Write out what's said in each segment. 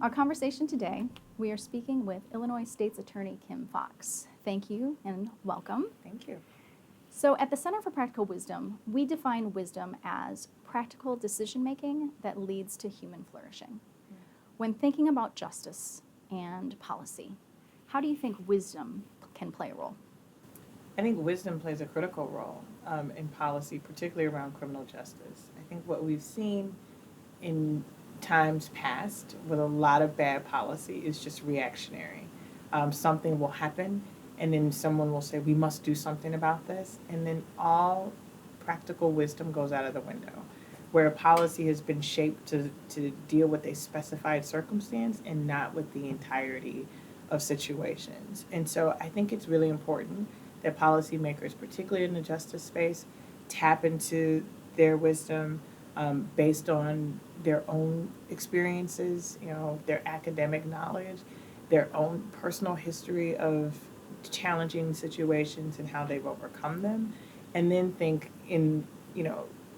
our conversation today, we are speaking with Illinois State's Attorney Kim Foxx. Thank you and welcome. Thank you. So at the Center for Practical Wisdom, we define wisdom as practical decision-making that leads to human flourishing. When thinking about justice and policy, how do you think wisdom can play a role? I think wisdom plays a critical role in policy, particularly around criminal justice. I think what we've seen in times past with a lot of bad policy is just reactionary. Something will happen, and then someone will say, we must do something about this, and then all practical wisdom goes out of the window. Where a policy has been shaped to deal with a specified circumstance and not with the entirety of situations. And so I think it's really important that policymakers, particularly in the justice space, tap into their wisdom based on their own experiences, their academic knowledge, their own personal history of challenging situations and how they've overcome them, and then think in,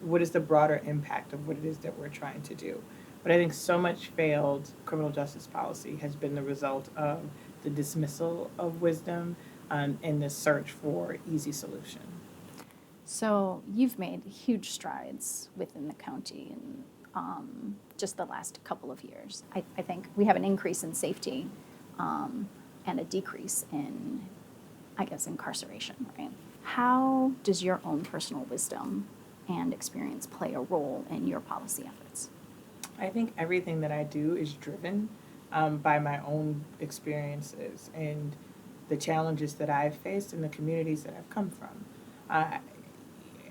what is the broader impact of what it is that we're trying to do. But I think so much failed criminal justice policy has been the result of the dismissal of wisdom and the search for easy solution. So you've made huge strides within the county in just the last couple of years. I think we have an increase in safety and a decrease in, incarceration, right? How does your own personal wisdom and experience play a role in your policy efforts? I think everything that I do is driven by my own experiences and the challenges that I've faced in the communities that I've come from.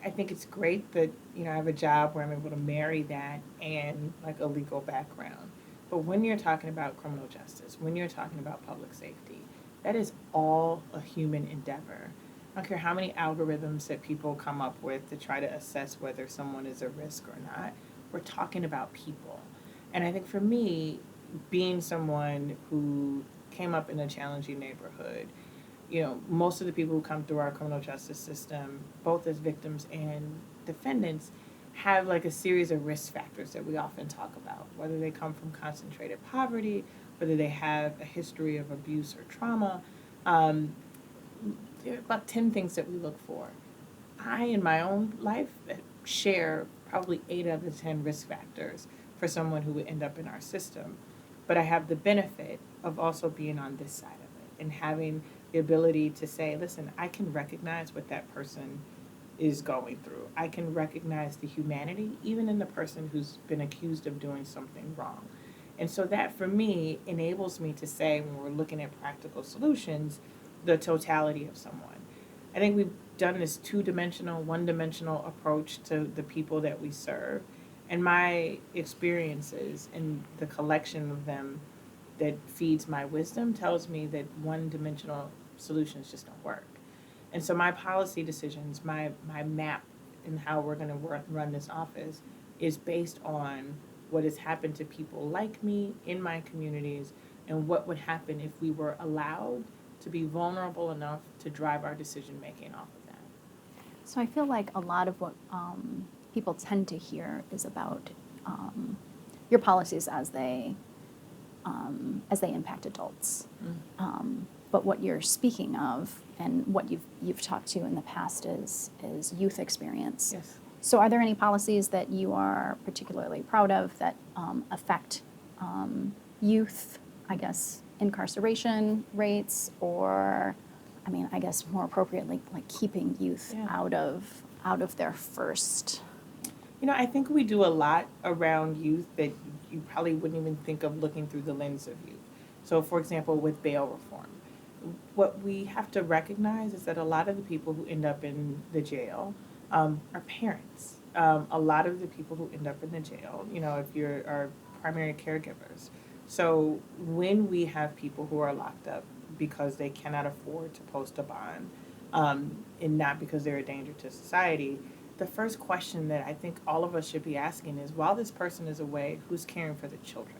I think it's great that I have a job where I'm able to marry that and like a legal background. But when you're talking about criminal justice, when you're talking about public safety, that is all a human endeavor. I don't care how many algorithms that people come up with to try to assess whether someone is a risk or not. We're talking about people. And I think for me, being someone who came up in a challenging neighborhood, most of the people who come through our criminal justice system, both as victims and defendants, have like a series of risk factors that we often talk about, whether they come from concentrated poverty, whether they have a history of abuse or trauma. There are about 10 things that we look for. I, in my own life, share probably 8 out of the 10 risk factors for someone who would end up in our system. But I have the benefit of also being on this side of it and having the ability to say, listen, I can recognize what that person is going through. I can recognize the humanity, even in the person who's been accused of doing something wrong. And so that, for me, enables me to say, when we're looking at practical solutions, the totality of someone. I think we've done this one-dimensional approach to the people that we serve. And my experiences and the collection of them that feeds my wisdom tells me that one-dimensional solutions just don't work. And so my policy decisions, my map and how we're going to run this office is based on what has happened to people like me in my communities and what would happen if we were allowed to be vulnerable enough to drive our decision-making off of that. So I feel like a lot of what people tend to hear is about your policies as they impact adults. But what you're speaking of and what you've talked to in the past is youth experience. Yes. So are there any policies that you are particularly proud of that affect youth, incarceration rates, or more appropriately, like keeping youth out of their first? I think we do a lot around youth that you probably wouldn't even think of looking through the lens of youth. So, for example, with bail reform, what we have to recognize is that a lot of the people who end up in the jail are parents. A lot of the people who end up in the jail, if you're our primary caregivers. So when we have people who are locked up because they cannot afford to post a bond, and not because they're a danger to society, the first question that I think all of us should be asking is, while this person is away, who's caring for the children?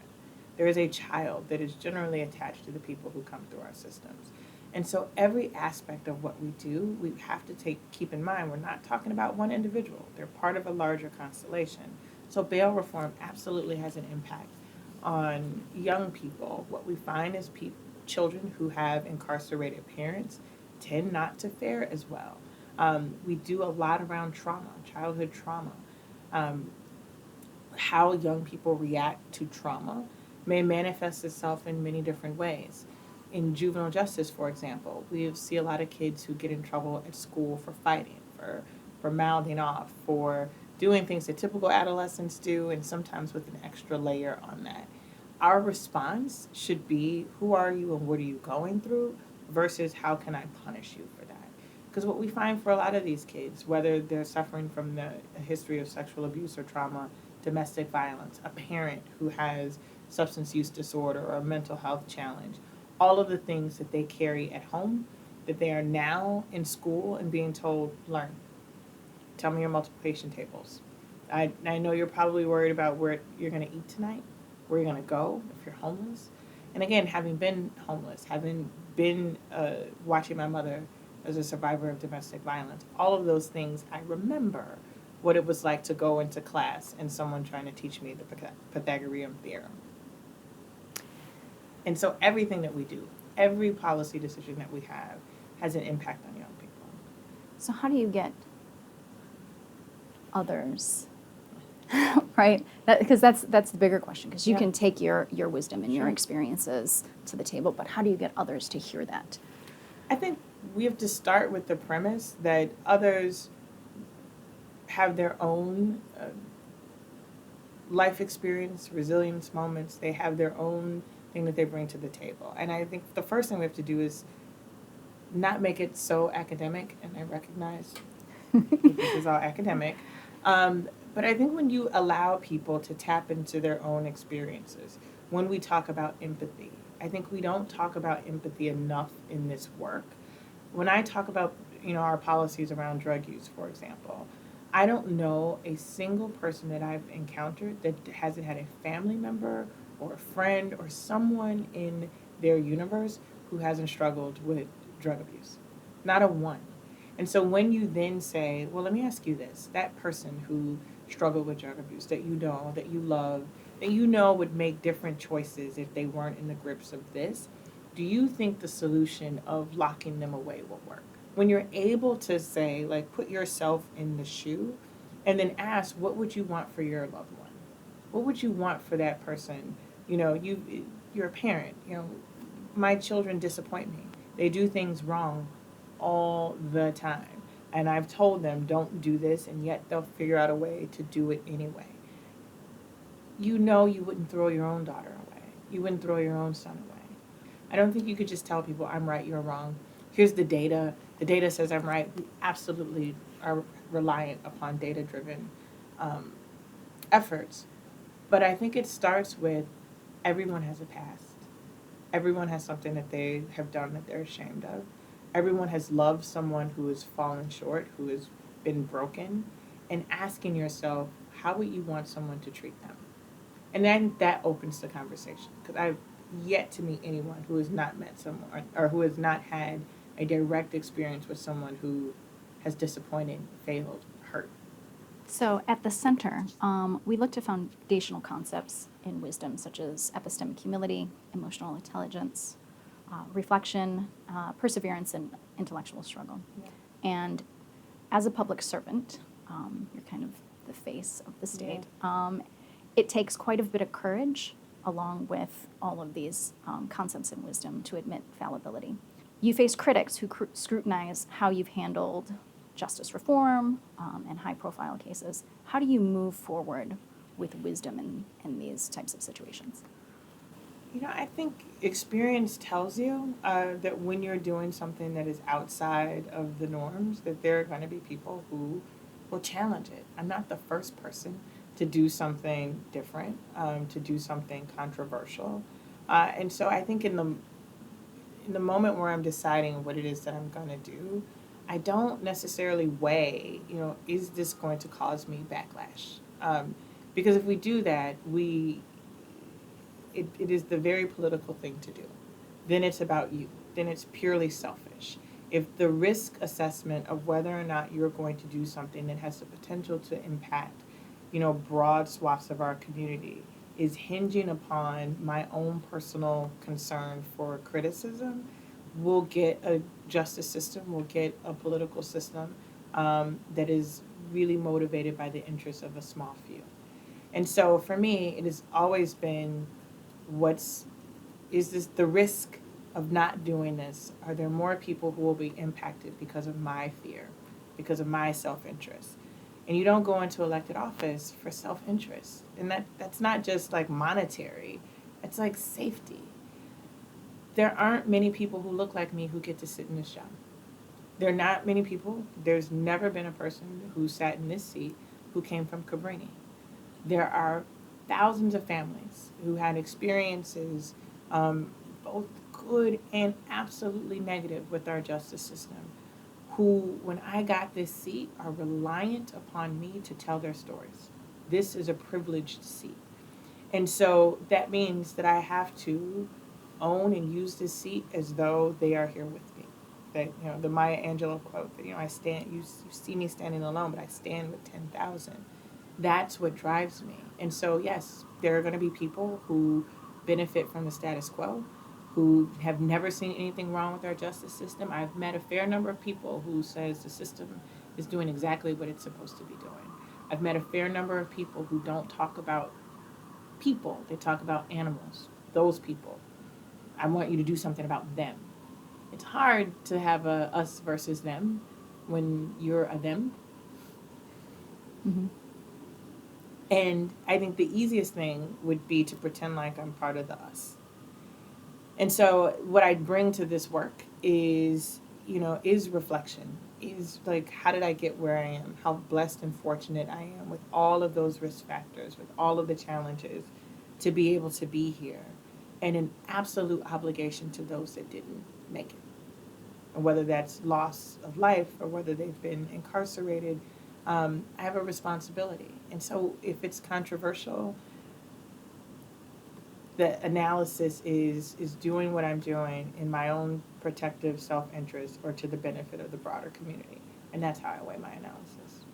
There is a child that is generally attached to the people who come through our systems. And so every aspect of what we do, we have to keep in mind, we're not talking about one individual. They're part of a larger constellation. So bail reform absolutely has an impact on young people, what we find is children who have incarcerated parents tend not to fare as well. We do a lot around trauma, childhood trauma. Um, how young people react to trauma may manifest itself in many different ways. In juvenile justice, for example, we see a lot of kids who get in trouble at school for fighting, for mouthing off, for doing things that typical adolescents do, and sometimes with an extra layer on that. Our response should be, who are you and what are you going through, versus how can I punish you for that? Because what we find for a lot of these kids, whether they're suffering from a history of sexual abuse or trauma, domestic violence, a parent who has substance use disorder or a mental health challenge, all of the things that they carry at home that they are now in school and being told, learn. Tell me your multiplication tables. I know you're probably worried about where you're going to eat tonight, where you're going to go if you're homeless. And again, having been homeless, having been watching my mother as a survivor of domestic violence, all of those things, I remember what it was like to go into class and someone trying to teach me the Pythagorean theorem. And so everything that we do, every policy decision that we have, has an impact on young people. So how do you get others, right? Because that's the bigger question, because you Yeah. can take your wisdom and your Sure. experiences to the table, but how do you get others to hear that? I think we have to start with the premise that others have their own life experience, resilience moments. They have their own thing that they bring to the table. And I think the first thing we have to do is not make it so academic, and I recognize this is all academic. But I think when you allow people to tap into their own experiences, when we talk about empathy, I think we don't talk about empathy enough in this work. When I talk about, our policies around drug use, for example, I don't know a single person that I've encountered that hasn't had a family member or a friend or someone in their universe who hasn't struggled with drug abuse. Not a one. And so when you then say, well, let me ask you this, that person who struggled with drug abuse that you know, that you love, that you know would make different choices if they weren't in the grips of this, do you think the solution of locking them away will work? When you're able to say, like, put yourself in the shoe and then ask, what would you want for your loved one? What would you want for that person? You're a parent, my children disappoint me. They do things wrong all the time. And I've told them, don't do this, and yet they'll figure out a way to do it anyway. You wouldn't throw your own daughter away. You wouldn't throw your own son away. I don't think you could just tell people, I'm right, you're wrong. Here's the data. The data says I'm right. We absolutely are reliant upon data-driven efforts. But I think it starts with everyone has a past. Everyone has something that they have done that they're ashamed of. Everyone has loved someone who has fallen short, who has been broken, and asking yourself, how would you want someone to treat them? And then that opens the conversation, because I've yet to meet anyone who has not met someone or who has not had a direct experience with someone who has disappointed, failed, hurt. So at the center, we looked at foundational concepts in wisdom, such as epistemic humility, emotional intelligence, reflection, perseverance, and intellectual struggle. Yeah. And as a public servant, you're kind of the face of the state. Yeah. It takes quite a bit of courage, along with all of these concepts in wisdom, to admit fallibility. You face critics who scrutinize how you've handled justice reform and high-profile cases. How do you move forward with wisdom in these types of situations? I think experience tells you that when you're doing something that is outside of the norms, that there are going to be people who will challenge it. I'm not the first person to do something different, to do something controversial. And so I think in the moment where I'm deciding what it is that I'm going to do, I don't necessarily weigh, is this going to cause me backlash? Because if we do that, it is the very political thing to do. Then it's about you. Then it's purely selfish. If the risk assessment of whether or not you're going to do something that has the potential to impact, broad swaths of our community, is hinging upon my own personal concern for criticism, we'll get a justice system, we'll get a political system that is really motivated by the interests of a small few. And so for me, it has always been is this the risk of not doing this? Are there more people who will be impacted because of my fear, because of my self interest? And you don't go into elected office for self interest. And that's not just like monetary, it's like safety. There aren't many people who look like me who get to sit in this job. There are not many people, there's never been a person who sat in this seat who came from Cabrini. There are thousands of families who had experiences, both good and absolutely negative, with our justice system, who, when I got this seat, are reliant upon me to tell their stories. This is a privileged seat. And so that means that I have to own and use this seat as though they are here with me. That, the Maya Angelou quote that, I stand, you see me standing alone, but I stand with 10,000. That's what drives me. And so, yes, there are going to be people who benefit from the status quo, who have never seen anything wrong with our justice system. I've met a fair number of people who says the system is doing exactly what it's supposed to be doing. I've met a fair number of people who don't talk about people, they talk about animals, those people. I want you to do something about them. It's hard to have a us versus them when you're a them. Mm-hmm. And I think the easiest thing would be to pretend like I'm part of the us. And so what I bring to this work is reflection, is like, how did I get where I am? How blessed and fortunate I am with all of those risk factors, with all of the challenges, to be able to be here, and an absolute obligation to those that didn't make it. And whether that's loss of life or whether they've been incarcerated, I have a responsibility. And so if it's controversial, the analysis is doing what I'm doing in my own protective self-interest or to the benefit of the broader community. And that's how I weigh my analysis,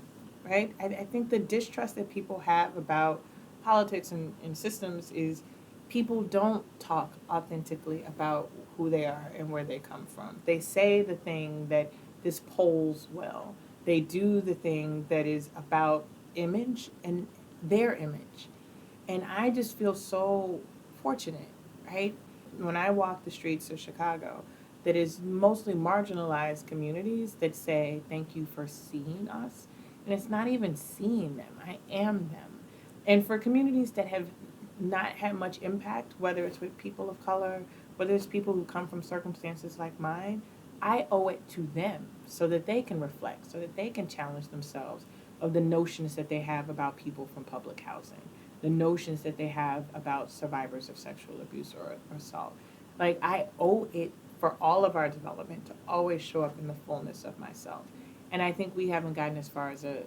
right? I think the distrust that people have about politics and systems is people don't talk authentically about who they are and where they come from. They say the thing that this polls well. They do the thing that is about image and their image. And I just feel so fortunate, right? When I walk the streets of Chicago, that is mostly marginalized communities that say, thank you for seeing us. And it's not even seeing them, I am them. And for communities that have not had much impact, whether it's with people of color, whether it's people who come from circumstances like mine, I owe it to them so that they can reflect, so that they can challenge themselves of the notions that they have about people from public housing, the notions that they have about survivors of sexual abuse or assault. Like, I owe it for all of our development to always show up in the fullness of myself. And I think we haven't gotten as far as a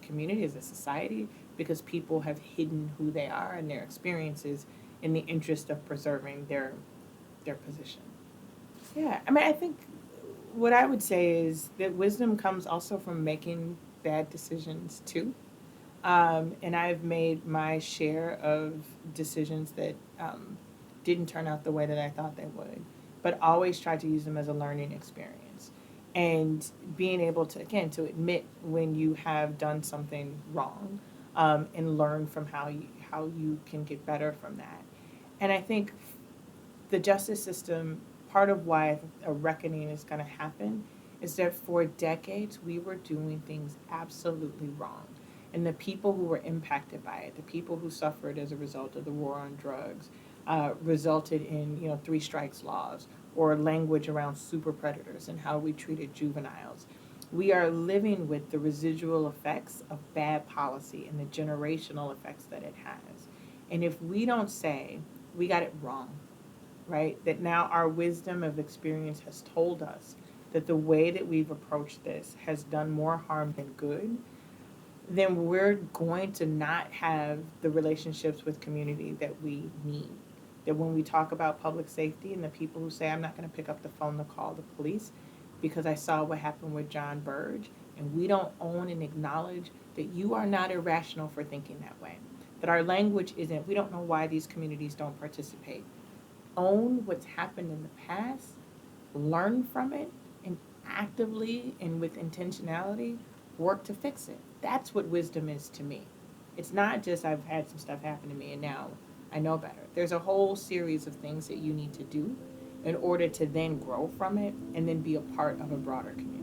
community, as a society, because people have hidden who they are and their experiences in the interest of preserving their position. Yeah, I mean, I think what I would say is that wisdom comes also from making bad decisions too. And I've made my share of decisions that didn't turn out the way that I thought they would, but always tried to use them as a learning experience. And being able to, again, to admit when you have done something wrong, and learn from how you can get better from that. And I think the justice system, part of why a reckoning is going to happen is that for decades we were doing things absolutely wrong. And the people who were impacted by it, the people who suffered as a result of the war on drugs, resulted in 3 strikes laws or language around super predators and how we treated juveniles. We are living with the residual effects of bad policy and the generational effects that it has. And if we don't say we got it wrong, right, that now our wisdom of experience has told us that the way that we've approached this has done more harm than good, then we're going to not have the relationships with community that we need. That when we talk about public safety and the people who say, I'm not going to pick up the phone to call the police because I saw what happened with John Burge, and we don't own and acknowledge that you are not irrational for thinking that way, that our language isn't, we don't know why these communities don't participate. Own what's happened in the past, learn from it, and actively and with intentionality work to fix it. That's what wisdom is to me. It's not just I've had some stuff happen to me and now I know better. There's a whole series of things that you need to do in order to then grow from it and then be a part of a broader community.